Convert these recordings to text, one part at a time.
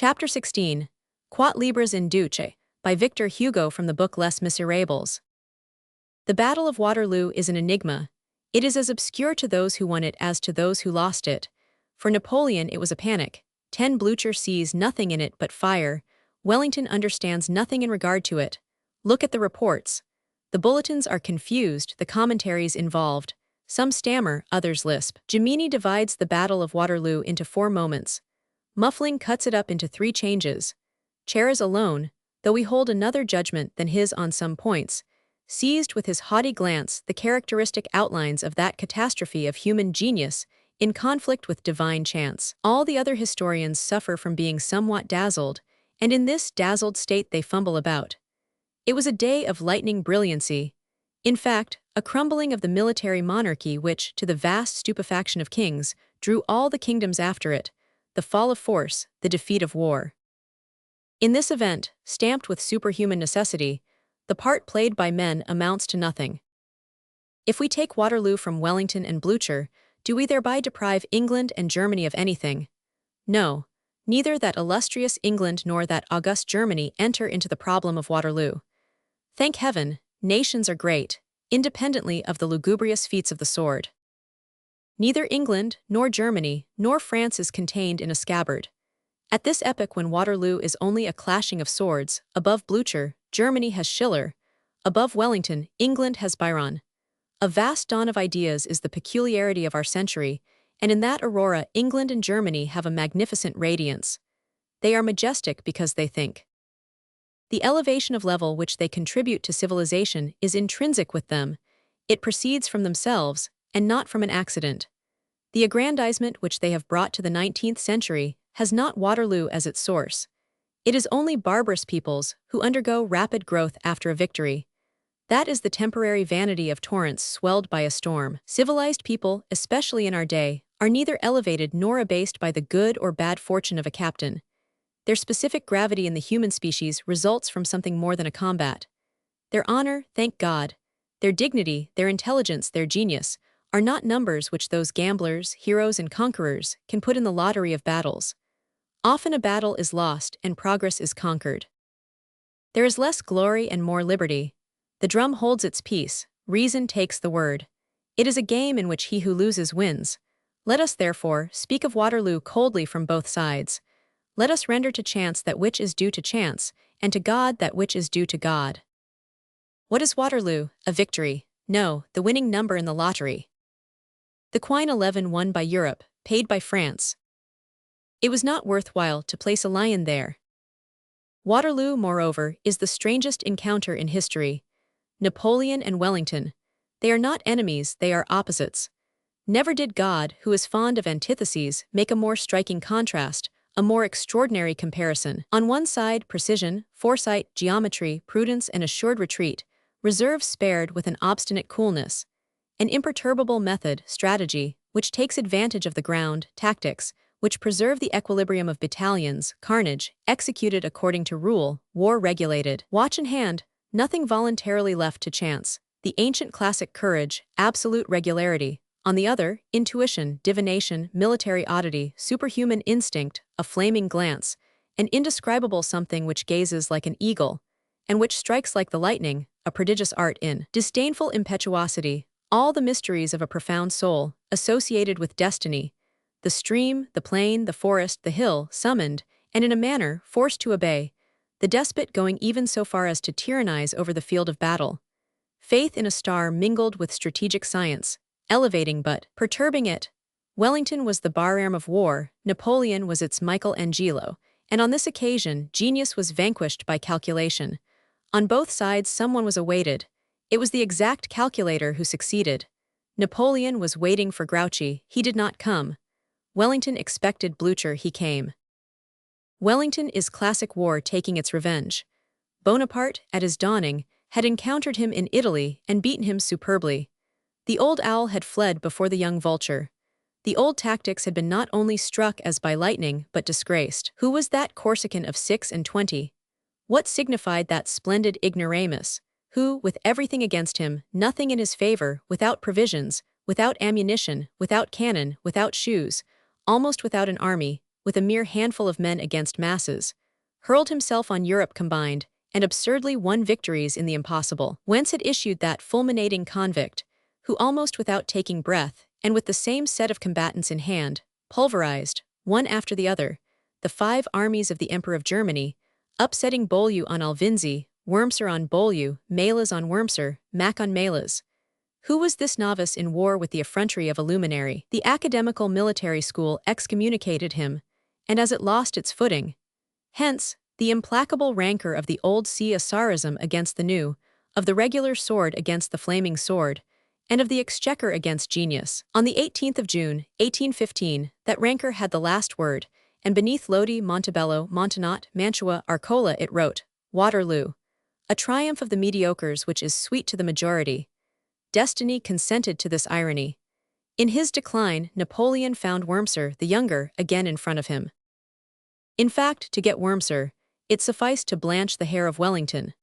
Chapter 16, Quot Libras Induce, by Victor Hugo from the book Les Misérables. The Battle of Waterloo is an enigma. It is as obscure to those who won it as to those who lost it. For Napoleon it was a panic. Blücher sees nothing in it but fire. Wellington understands nothing in regard to it. Look at the reports. The bulletins are confused, the commentaries involved. Some stammer, others lisp. Jemini divides the Battle of Waterloo into 4 moments. Muffling cuts it up into 3 changes. Charas alone, though we hold another judgment than his on some points, seized with his haughty glance the characteristic outlines of that catastrophe of human genius in conflict with divine chance. All the other historians suffer from being somewhat dazzled, and in this dazzled state they fumble about. It was a day of lightning brilliancy. In fact, a crumbling of the military monarchy which, to the vast stupefaction of kings, drew all the kingdoms after it, the fall of force, the defeat of war. In this event, stamped with superhuman necessity, the part played by men amounts to nothing. If we take Waterloo from Wellington and Blücher, do we thereby deprive England and Germany of anything? No, neither that illustrious England nor that august Germany enter into the problem of Waterloo. Thank heaven, nations are great, independently of the lugubrious feats of the sword. Neither England, nor Germany, nor France is contained in a scabbard. At this epoch when Waterloo is only a clashing of swords, above Blücher, Germany has Schiller, above Wellington, England has Byron. A vast dawn of ideas is the peculiarity of our century, and in that aurora England and Germany have a magnificent radiance. They are majestic because they think. The elevation of level which they contribute to civilization is intrinsic with them. It proceeds from themselves, and not from an accident. The aggrandizement which they have brought to the 19th century has not Waterloo as its source. It is only barbarous peoples who undergo rapid growth after a victory. That is the temporary vanity of torrents swelled by a storm. Civilized people, especially in our day, are neither elevated nor abased by the good or bad fortune of a captain. Their specific gravity in the human species results from something more than a combat. Their honor, thank God, their dignity, their intelligence, their genius, are not numbers which those gamblers, heroes, and conquerors can put in the lottery of battles. Often a battle is lost and progress is conquered. There is less glory and more liberty. The drum holds its peace, reason takes the word. It is a game in which he who loses wins. Let us, therefore, speak of Waterloo coldly from both sides. Let us render to chance that which is due to chance, and to God that which is due to God. What is Waterloo? A victory. No, the winning number in the lottery. The Quine 11 won by Europe, paid by France. It was not worthwhile to place a lion there. Waterloo, moreover, is the strangest encounter in history. Napoleon and Wellington. They are not enemies, they are opposites. Never did God, who is fond of antitheses, make a more striking contrast, a more extraordinary comparison. On one side, precision, foresight, geometry, prudence, and assured retreat, reserve spared with an obstinate coolness. An imperturbable method, strategy, which takes advantage of the ground, tactics, which preserve the equilibrium of battalions, carnage, executed according to rule, war regulated, watch in hand, nothing voluntarily left to chance, the ancient classic courage, absolute regularity, on the other, intuition, divination, military oddity, superhuman instinct, a flaming glance, an indescribable something which gazes like an eagle, and which strikes like the lightning, a prodigious art in disdainful impetuosity, all the mysteries of a profound soul, associated with destiny, the stream, the plain, the forest, the hill, summoned, and in a manner forced to obey, the despot going even so far as to tyrannize over the field of battle. Faith in a star mingled with strategic science, elevating but perturbing it. Wellington was the bar-arm of war, Napoleon was its Michelangelo, and on this occasion genius was vanquished by calculation. On both sides someone was awaited. It was the exact calculator who succeeded. Napoleon was waiting for Grouchy, he did not come. Wellington expected Blücher, he came. Wellington is classic war taking its revenge. Bonaparte, at his dawning, had encountered him in Italy and beaten him superbly. The old owl had fled before the young vulture. The old tactics had been not only struck as by lightning, but disgraced. Who was that Corsican of 26? What signified that splendid ignoramus, who, with everything against him, nothing in his favor, without provisions, without ammunition, without cannon, without shoes, almost without an army, with a mere handful of men against masses, hurled himself on Europe combined, and absurdly won victories in the impossible. Whence had issued that fulminating convict, who almost without taking breath, and with the same set of combatants in hand, pulverized, one after the other, the 5 armies of the Emperor of Germany, upsetting Beaulieu on Alvinzi, Wurmser on Beaulieu, Melas on Wurmser, Mack on Melas. Who was this novice in war with the effrontery of a luminary? The academical military school excommunicated him, and as it lost its footing, hence, the implacable rancor of the old CSRism against the new, of the regular sword against the flaming sword, and of the exchequer against genius. On the 18th of June, 1815, that rancor had the last word, and beneath Lodi, Montebello, Montenot, Mantua, Arcola it wrote, Waterloo. A triumph of the mediocres which is sweet to the majority. Destiny consented to this irony. In his decline, Napoleon found Wurmser, the younger, again in front of him. In fact, to get Wurmser, it sufficed to blanch the hair of Wellington.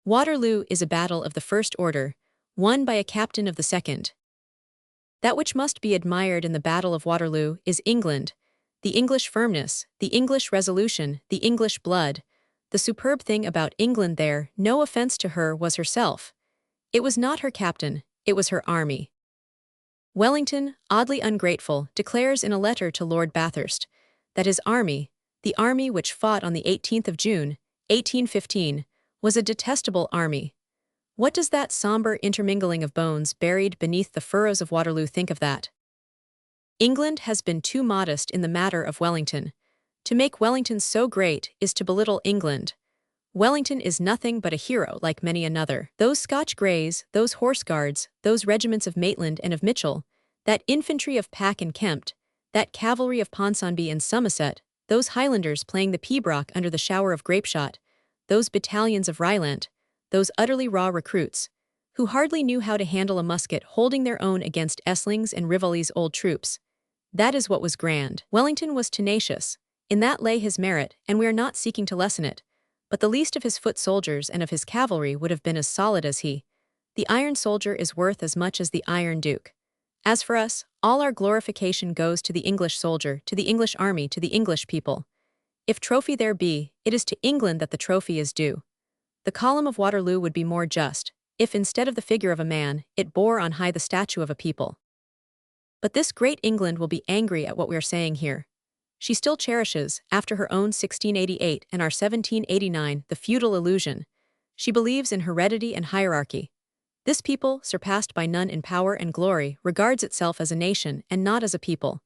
Waterloo is a battle of the first order, won by a captain of the second. That which must be admired in the Battle of Waterloo is England, the English firmness, the English resolution, the English blood. The superb thing about England there, no offense to her, was herself. It was not her captain, it was her army. Wellington, oddly ungrateful, declares in a letter to Lord Bathurst that his army, the army which fought on the 18th of June, 1815, was a detestable army. What does that somber intermingling of bones buried beneath the furrows of Waterloo think of that? England has been too modest in the matter of Wellington. To make Wellington so great is to belittle England. Wellington is nothing but a hero like many another. Those Scotch Greys, those Horse Guards, those regiments of Maitland and of Mitchell, that infantry of Pack and Kempt, that cavalry of Ponsonby and Somerset, those Highlanders playing the pibroch under the shower of grapeshot, those battalions of Rylant, those utterly raw recruits, who hardly knew how to handle a musket holding their own against Essling's and Rivoli's old troops. That is what was grand. Wellington was tenacious. In that lay his merit, and we are not seeking to lessen it. But the least of his foot soldiers and of his cavalry would have been as solid as he. The iron soldier is worth as much as the iron duke. As for us, all our glorification goes to the English soldier, to the English army, to the English people. If trophy there be, it is to England that the trophy is due. The column of Waterloo would be more just, if instead of the figure of a man, it bore on high the statue of a people. But this great England will be angry at what we are saying here. She still cherishes, after her own 1688 and our 1789, the feudal illusion. She believes in heredity and hierarchy. This people, surpassed by none in power and glory, regards itself as a nation and not as a people.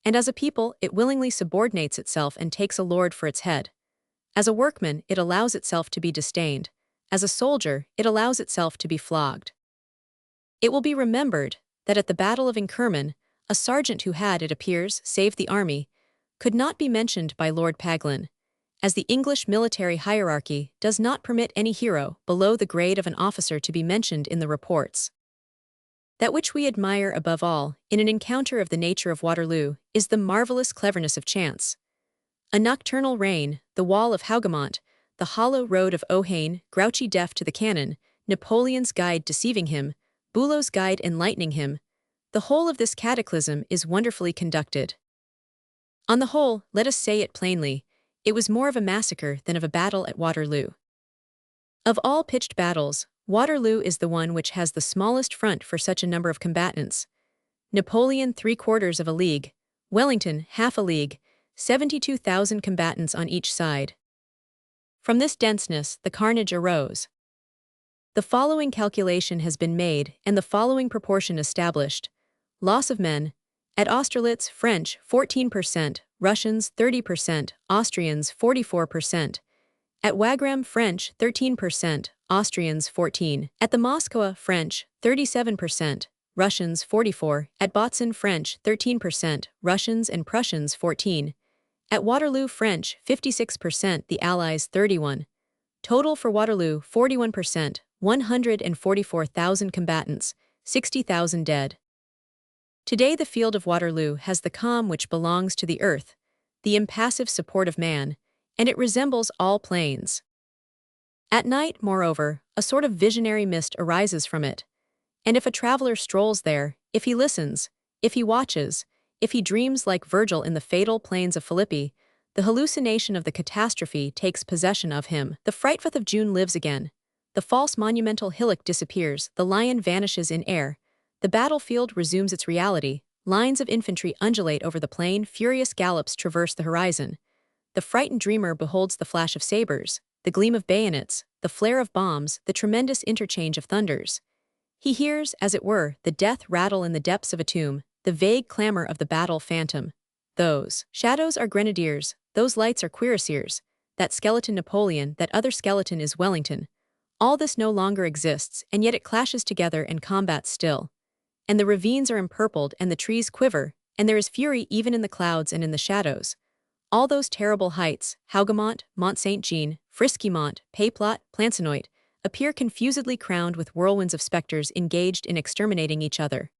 And as a people, it willingly subordinates itself and takes a lord for its head. As a workman, it allows itself to be disdained. As a soldier, it allows itself to be flogged. It will be remembered that at the Battle of Inkerman, a sergeant who had, it appears, saved the army, could not be mentioned by Lord Paglin, as the English military hierarchy does not permit any hero below the grade of an officer to be mentioned in the reports. That which we admire above all, in an encounter of the nature of Waterloo, is the marvelous cleverness of chance. A nocturnal rain, the wall of Hougoumont, the hollow road of Ohain, Grouchy deaf to the cannon, Napoleon's guide deceiving him, Bülow's guide enlightening him, the whole of this cataclysm is wonderfully conducted. On the whole, let us say it plainly, it was more of a massacre than of a battle at Waterloo. Of all pitched battles, Waterloo is the one which has the smallest front for such a number of combatants. Napoleon 3/4 of a league, Wellington half a league, 72,000 combatants on each side. From this denseness, the carnage arose. The following calculation has been made and the following proportion established. Loss of men. At Austerlitz, French 14%, Russians 30%, Austrians 44%. At Wagram, French 13%, Austrians 14%. At the Moscow, French 37%, Russians 44%. At Botzen, French 13%, Russians and Prussians 14%. At Waterloo, French 56%, the Allies 31%. Total for Waterloo 41%, 144,000 combatants, 60,000 dead. Today the field of Waterloo has the calm which belongs to the earth, the impassive support of man, and it resembles all plains. At night, moreover, a sort of visionary mist arises from it, and if a traveler strolls there, if he listens, if he watches, If he dreams like Virgil in the fatal plains of Philippi, the hallucination of the catastrophe takes possession of him. The frightful of June lives again. The false monumental hillock disappears, the lion vanishes in air. The battlefield resumes its reality. Lines of infantry undulate over the plain, furious gallops traverse the horizon. The frightened dreamer beholds the flash of sabers, the gleam of bayonets, the flare of bombs, the tremendous interchange of thunders. He hears, as it were, the death rattle in the depths of a tomb, the vague clamor of the battle phantom. Those shadows are grenadiers, those lights are cuirassiers, that skeleton Napoleon, that other skeleton is Wellington. All this no longer exists, and yet it clashes together and combats still. And the ravines are empurpled, and the trees quiver, and there is fury even in the clouds and in the shadows. All those terrible heights, Hougoumont, Mont Saint-Jean, Frisquimont, Payplot, Plancenoit, appear confusedly crowned with whirlwinds of specters engaged in exterminating each other.